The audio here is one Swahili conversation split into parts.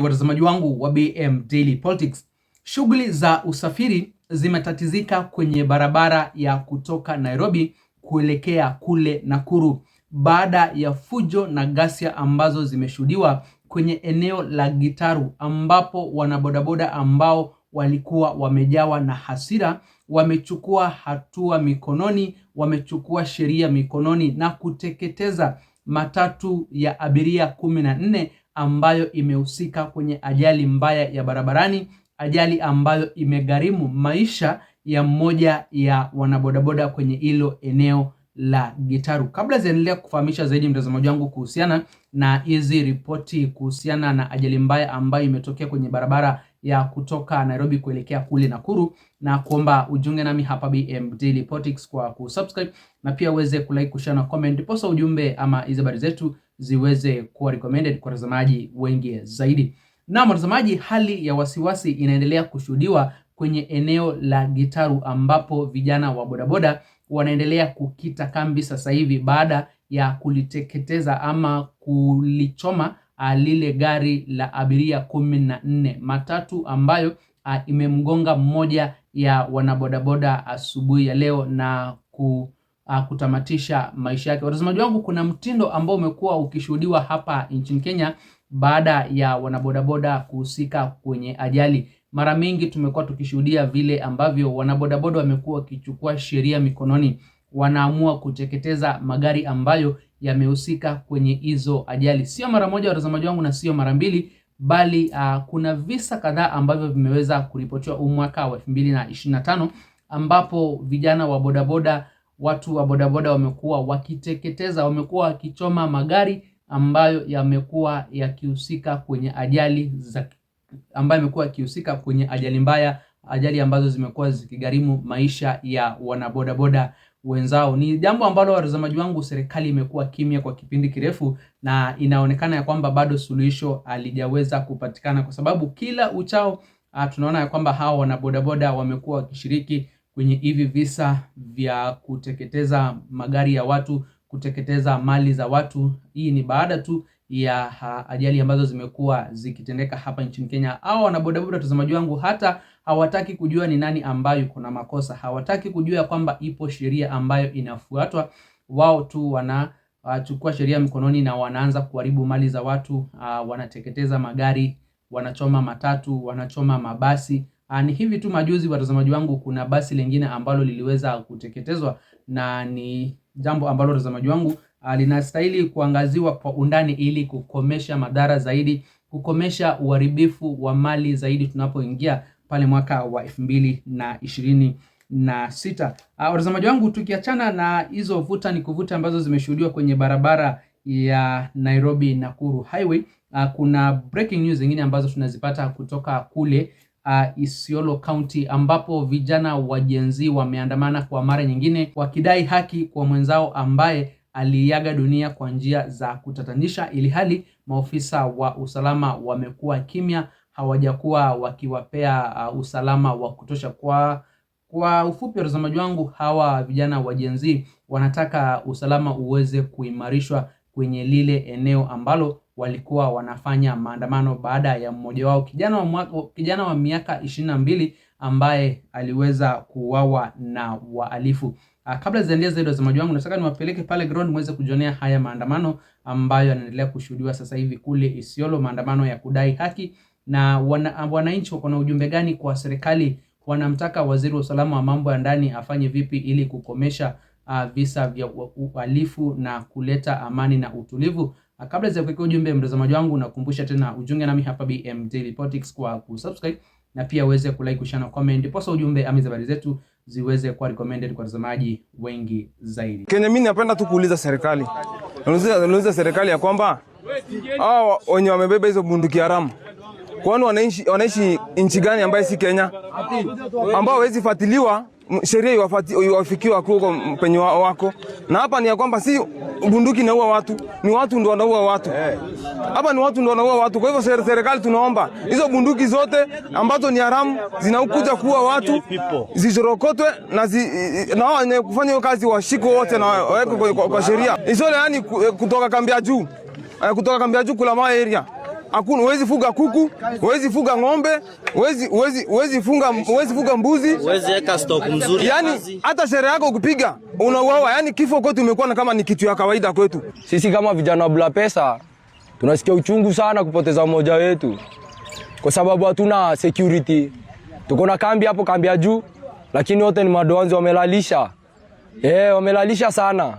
watazamaji wangu wa BM Daily Politics, shughuli za usafiri zimetatizika kwenye barabara ya kutoka Nairobi kuelekea kule Nakuru baada ya fujo na ghasia ambazo zimeshuhudiwa kwenye eneo la Gitaru, ambapo wanabodaboda ambao walikuwa wamejawa na hasira wamechukua hatua mikononi, wamechukua sheria mikononi na kuteketeza matatu ya abiria 14 ambayo imehusika kwenye ajali mbaya ya barabarani, ajali ambayo imegharimu maisha ya mmoja ya wanabodaboda kwenye hilo eneo la Gitaru. Kabla ziendelea kufahamisha zaidi mtazamaji wangu kuhusiana na hizi ripoti kuhusiana na ajali mbaya ambayo imetokea kwenye barabara ya kutoka Nairobi kuelekea kule Nakuru, na kuomba ujiunge nami hapa BM Daily Politics kwa kusubscribe na pia uweze kulike, kushare na comment, posa ujumbe ama hizo habari zetu ziweze kuwa recommended kwa watazamaji wengi zaidi. Na mtazamaji, hali ya wasiwasi inaendelea kushuhudiwa kwenye eneo la Gitaru, ambapo vijana wa bodaboda wanaendelea kukita kambi sasa hivi baada ya kuliteketeza ama kulichoma lile gari la abiria 14 matatu ambayo imemgonga mmoja ya wanabodaboda asubuhi ya leo na kutamatisha maisha yake. Watazamaji wangu, kuna mtindo ambao umekuwa ukishuhudiwa hapa nchini Kenya baada ya wanabodaboda kuhusika kwenye ajali. Mara mingi tumekuwa tukishuhudia vile ambavyo wanabodaboda wamekuwa wakichukua sheria mikononi, wanaamua kuteketeza magari ambayo yamehusika kwenye hizo ajali. Sio mara moja watazamaji wangu, na sio mara mbili, bali kuna visa kadhaa ambavyo vimeweza kuripotiwa mwaka wa 2025 ambapo vijana wa bodaboda, watu wa bodaboda wamekuwa wakiteketeza, wamekuwa wakichoma magari ambayo yamekuwa yakihusika kwenye ajali ambayo imekuwa yakihusika kwenye ajali mbaya, ajali ambazo zimekuwa zikigharimu maisha ya wanabodaboda wenzao. Ni jambo ambalo watazamaji wangu serikali imekuwa kimya kwa kipindi kirefu, na inaonekana ya kwamba bado suluhisho halijaweza kupatikana, kwa sababu kila uchao tunaona ya kwamba hao wanabodaboda wamekuwa wakishiriki kwenye hivi visa vya kuteketeza magari ya watu, kuteketeza mali za watu. Hii ni baada tu ya ajali ambazo zimekuwa zikitendeka hapa nchini Kenya. Hao wanabodaboda watazamaji wangu hata hawataki kujua ni nani ambayo kuna makosa, hawataki kujua kwamba ipo sheria ambayo inafuatwa. Wao tu wanachukua sheria mikononi na wanaanza kuharibu mali za watu, wanateketeza magari, wanachoma matatu, wanachoma mabasi. Ni hivi tu majuzi watazamaji wangu, kuna basi lingine ambalo liliweza kuteketezwa, na ni jambo ambalo watazamaji wangu linastahili kuangaziwa kwa undani ili kukomesha madhara zaidi, kukomesha uharibifu wa mali zaidi tunapoingia pale mwaka wa 2026. Watazamaji wangu, tukiachana na hizo vuta ni kuvuta ambazo zimeshuhudiwa kwenye barabara ya Nairobi Nakuru Highway, kuna breaking news zingine ambazo tunazipata kutoka kule Isiolo County, ambapo vijana wa Gen Z wameandamana kwa mara nyingine wakidai haki kwa mwenzao ambaye aliaga dunia kwa njia za kutatanisha, ili hali maofisa wa usalama wamekuwa kimya, hawajakuwa wakiwapea usalama wa kutosha. Kwa ufupi watazamaji wangu, hawa vijana wa Gen Z wanataka usalama uweze kuimarishwa kwenye lile eneo ambalo walikuwa wanafanya maandamano baada ya mmoja wao, kijana wa miaka 22 ambaye aliweza kuuawa na wahalifu. Kabla ziendelee zaidi watazamaji wangu, nataka niwapeleke pale ground muweze kujionea haya maandamano ambayo yanaendelea kushuhudiwa sasa hivi kule Isiolo, maandamano ya kudai haki. Na wananchi wako na ujumbe gani kwa serikali? Wanamtaka waziri wa usalama wa mambo ya ndani afanye vipi ili kukomesha visa vya uhalifu na kuleta amani na utulivu? Kabla ya kuweka ujumbe mtazamaji wangu, nakumbusha tena ujiunge nami hapa BM Daily Politics kwa kusubscribe na pia uweze kulike, kushare na comment, posa ujumbe ama habari zetu ziweze kuwa recommended kwa watazamaji wengi zaidi. Kenya, mimi napenda tu kuuliza serikali. Nauliza serikali ya kwamba hao wenye wamebeba hizo bunduki haramu, kwani wanaishi nchi gani ambayo si Kenya, ambao hawezi fuatiliwa sheria iwafikiwe huko penye wako? Na hapa ni ya kwamba si bunduki inaua watu, ni watu ndio wanaua watu. Hapa ni watu ndio wanaua watu. Kwa hivyo serikali tunaomba hizo bunduki zote ambazo ni haramu zinakuja kuua watu zizorokotwe, na wao wenye kufanya hiyo kazi washikwe wote na wawekwe kwa sheria. Hizo yani kutoka kambi ya juu kula area hakuna, huwezi fuga kuku, huwezi fuga ng'ombe, huwezi fuga mbuzi, huwezi weka stock mzuri. Yani hata sherehe yako kupiga unauawa. Yani kifo kwetu imekuwa kama ni kitu ya kawaida kwetu. Sisi kama vijana wa Bila Pesa tunasikia uchungu sana kupoteza mmoja wetu, kwa sababu hatuna security. Tuko na kambi hapo, kambi ya juu, lakini wote ni madoanzi, wamelalisha. Wamelalisha sana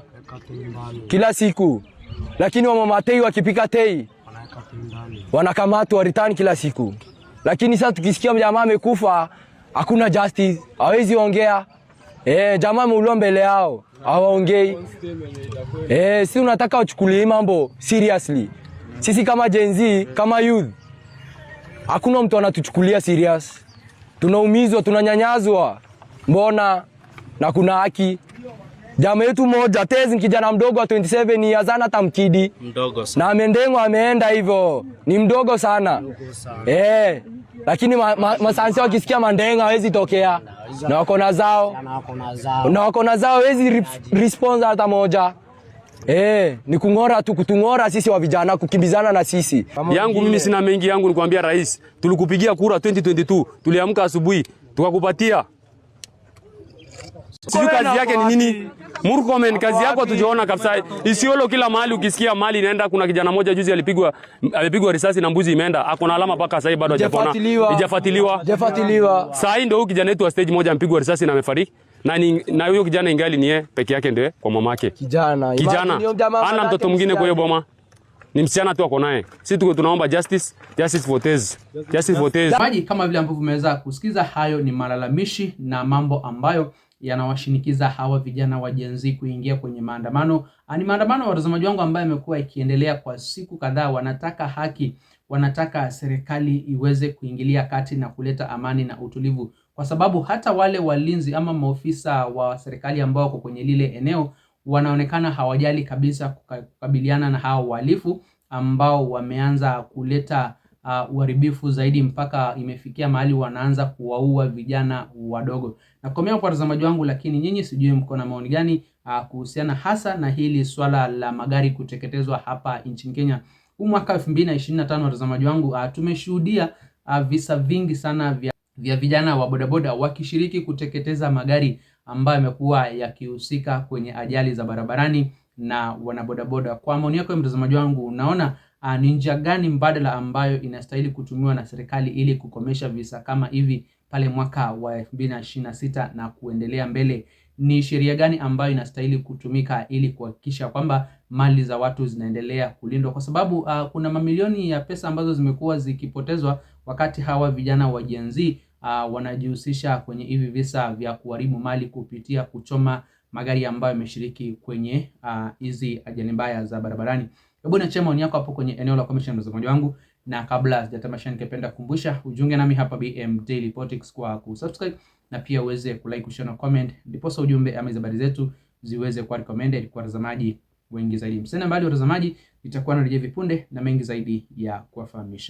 kila siku, lakini wamama tei wakipika tei wanakamatwa return kila siku. Lakini sasa tukisikia jamaa amekufa, hakuna justice, hawezi ongea. Jamaa ameuliwa mbele yao, hawaongei. Sisi tunataka wachukulie mambo seriously. Sisi kama Gen Z, kama youth, hakuna mtu anatuchukulia serious. Tunaumizwa, tunanyanyazwa. Mbona na kuna haki? Jamaa yetu moja Tezi, kijana mdogo wa 27 years, hana tamkidi. Mdogo sana. Na Mendengo ameenda hivyo. Ni mdogo sana. Lakini masansi wakisikia Mandenga hawezi tokea. Na wako na zao. Na wako na zao hawezi response hata moja. Ni kungora tu, kutungora sisi wa vijana, kukimbizana na sisi. Yangu mimi sina mengi, yangu nikwambia rais, tulikupigia kura 2022, tuliamka asubuhi, tukakupatia. Sisi kazi yake ni nini? Murkomen, kazi yako tujiona kabisa. Isiolo kila mahali ukisikia mali inaenda. Kuna kijana mmoja juzi alipigwa risasi na mbuzi imeenda. Ako na alama paka sasa bado hajapona. Hajafuatiliwa. Sasa ndio huyu kijana wetu wa stage moja ampigwa risasi na amefariki. Na huyo kijana ingali ni yeye peke yake ndio kwa mamake. Kijana. Ana mtoto mwingine kwa hiyo boma. Ni msichana tu ako naye. Sisi tunaomba justice for Tezi. Justice for Tezi. Maji, kama vile ambavyo umeweza kusikiza, hayo ni malalamishi na mambo ambayo yanawashinikiza hawa vijana wa Gen Z kuingia kwenye maandamano. Ni maandamano, watazamaji wangu, ambayo yamekuwa ikiendelea kwa siku kadhaa. Wanataka haki, wanataka serikali iweze kuingilia kati na kuleta amani na utulivu, kwa sababu hata wale walinzi ama maofisa wa serikali ambao wako kwenye lile eneo wanaonekana hawajali kabisa kukabiliana na hao wahalifu ambao wameanza kuleta uharibifu zaidi, mpaka imefikia mahali wanaanza kuwaua vijana wadogo. Na kwa watazamaji wangu, lakini nyinyi sijui mko na maoni gani kuhusiana hasa na hili swala la magari kuteketezwa hapa nchini Kenya. Huu mwaka 2025 watazamaji wangu, tumeshuhudia visa vingi sana vya vijana wa bodaboda wakishiriki kuteketeza magari ambayo yamekuwa yakihusika kwenye ajali za barabarani na wanabodaboda. Kwa maoni yako mtazamaji wangu, unaona ni njia gani mbadala ambayo inastahili kutumiwa na serikali ili kukomesha visa kama hivi pale mwaka wa 2026 na kuendelea mbele? Ni sheria gani ambayo inastahili kutumika ili kuhakikisha kwamba mali za watu zinaendelea kulindwa? Kwa sababu kuna mamilioni ya pesa ambazo zimekuwa zikipotezwa wakati hawa vijana wa Gen Z wanajihusisha kwenye hivi visa vya kuharibu mali kupitia kuchoma magari ambayo yameshiriki kwenye hizi ajali mbaya za barabarani. Hebu niache maoni yako hapo kwenye eneo la comment mtazamaji wangu, na kabla sijatamasha ningependa kukumbusha ujiunge nami hapa BM Daily Politics kwa kusubscribe na pia uweze kulike, kushare na comment, ndipo ujumbe ama habari zetu ziweze kuwa recommended kwa watazamaji wengi zaidi. Msende mbali watazamaji, nitakuwa narejea vipunde na mengi zaidi ya kuwafahamisha.